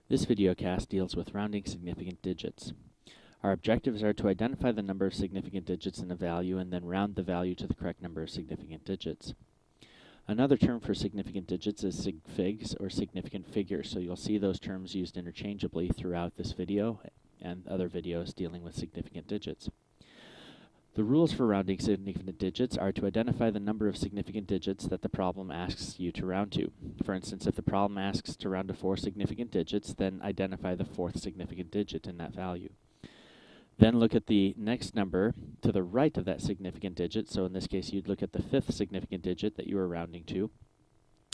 This videocast deals with rounding significant digits. Our objectives are to identify the number of significant digits in a value and then round the value to the correct number of significant digits. Another term for significant digits is sig figs, or significant figures, so you'll see those terms used interchangeably throughout this video and other videos dealing with significant digits. The rules for rounding significant digits are to identify the number of significant digits that the problem asks you to round to. For instance, if the problem asks to round to 4 significant digits, then identify the 4th significant digit in that value. Then look at the next number to the right of that significant digit. So in this case, you'd look at the 5th significant digit that you are rounding to.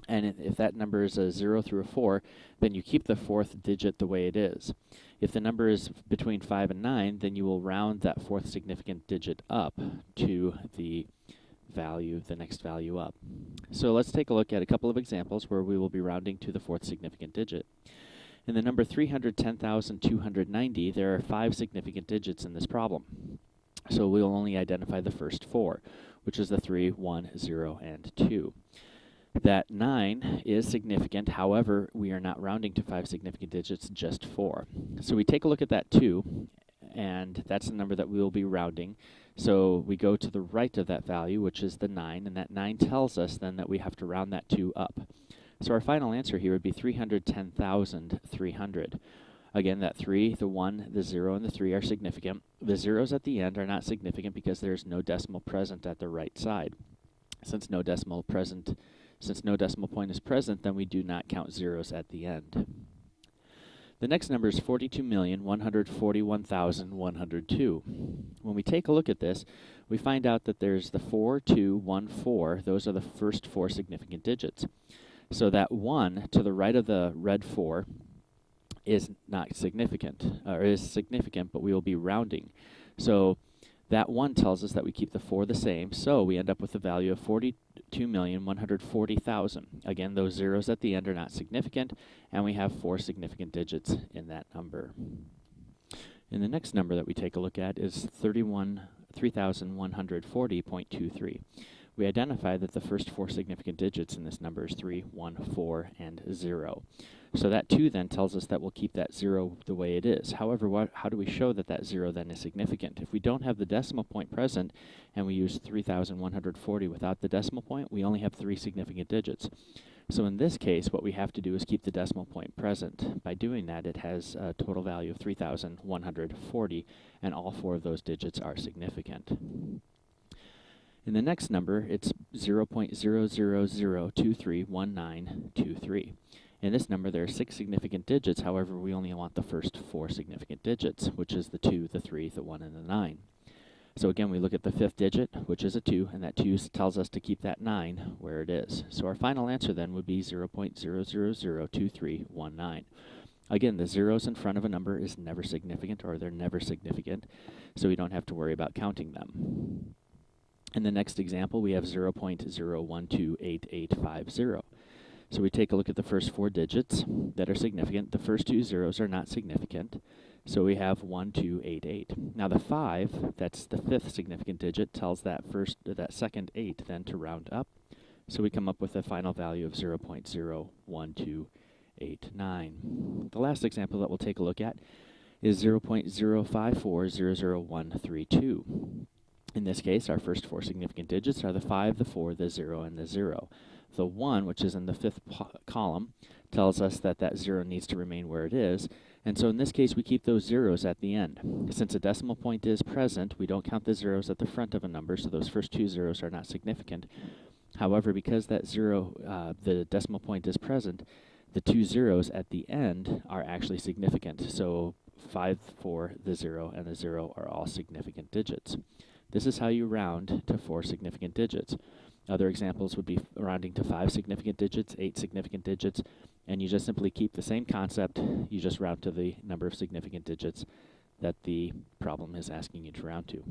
And if that number is a 0 through a 4, then you keep the 4th digit the way it is. If the number is between 5 and 9, then you will round that 4th significant digit up to the value, the next value up. So let's take a look at a couple of examples where we will be rounding to the 4th significant digit. In the number 310,290, there are 5 significant digits in this problem. So we will only identify the first 4, which is the 3, 1, 0, and 2. That 9 is significant, however, we are not rounding to 5 significant digits, just 4. So we take a look at that 2, and that's the number that we will be rounding. So we go to the right of that value, which is the 9, and that 9 tells us then that we have to round that 2 up. So our final answer here would be 310,300. Again, that 3, the 1, the 0, and the 3 are significant. The zeros at the end are not significant because there's no decimal present at the right side. Since no decimal point is present, then we do not count zeros at the end. The next number is 42,141,102. When we take a look at this, we find out that there's the 4, 2, 1, 4. Those are the first 4 significant digits. So that 1 to the right of the red 4 is not significant, or is significant, but we will be rounding. So that 1 tells us that we keep the 4 the same, so we end up with the value of 42,140,000. Again, those zeros at the end are not significant, and we have 4 significant digits in that number. And the next number that we take a look at is 3,140.23. We identify that the first 4 significant digits in this number is 3, 1, 4, and 0. So that 2 then tells us that we'll keep that 0 the way it is. However, how do we show that that 0 then is significant? If we don't have the decimal point present and we use 3,140 without the decimal point, we only have 3 significant digits. So in this case, what we have to do is keep the decimal point present. By doing that, it has a total value of 3,140, and all 4 of those digits are significant. In the next number, it's 0.000231923. In this number, there are 6 significant digits. However, we only want the first 4 significant digits, which is the 2, the 3, the 1, and the 9. So again, we look at the 5th digit, which is a 2, and that 2 tells us to keep that 9 where it is. So our final answer then would be 0.0002319. Again, the zeros in front of a number is never significant, or they're never significant, so we don't have to worry about counting them. In the next example, we have 0.0128850. So we take a look at the first 4 digits that are significant. The first 2 zeros are not significant, so we have 1288. Now the 5, that's the 5th significant digit, tells that second 8 then to round up. So we come up with a final value of 0.01289. The last example that we'll take a look at is 0.054000132. In this case, our first 4 significant digits are the 5, the 4, the 0, and the 0. The 1, which is in the 5th column, tells us that that 0 needs to remain where it is. And so in this case, we keep those zeros at the end. Since a decimal point is present, we don't count the zeros at the front of a number, so those first 2 zeros are not significant. However, because that 0, the decimal point is present, the 2 zeros at the end are actually significant. So 5, 4, the 0, and the 0 are all significant digits. This is how you round to 4 significant digits. Other examples would be rounding to 5 significant digits, 8 significant digits, and you just simply keep the same concept. You just round to the number of significant digits that the problem is asking you to round to.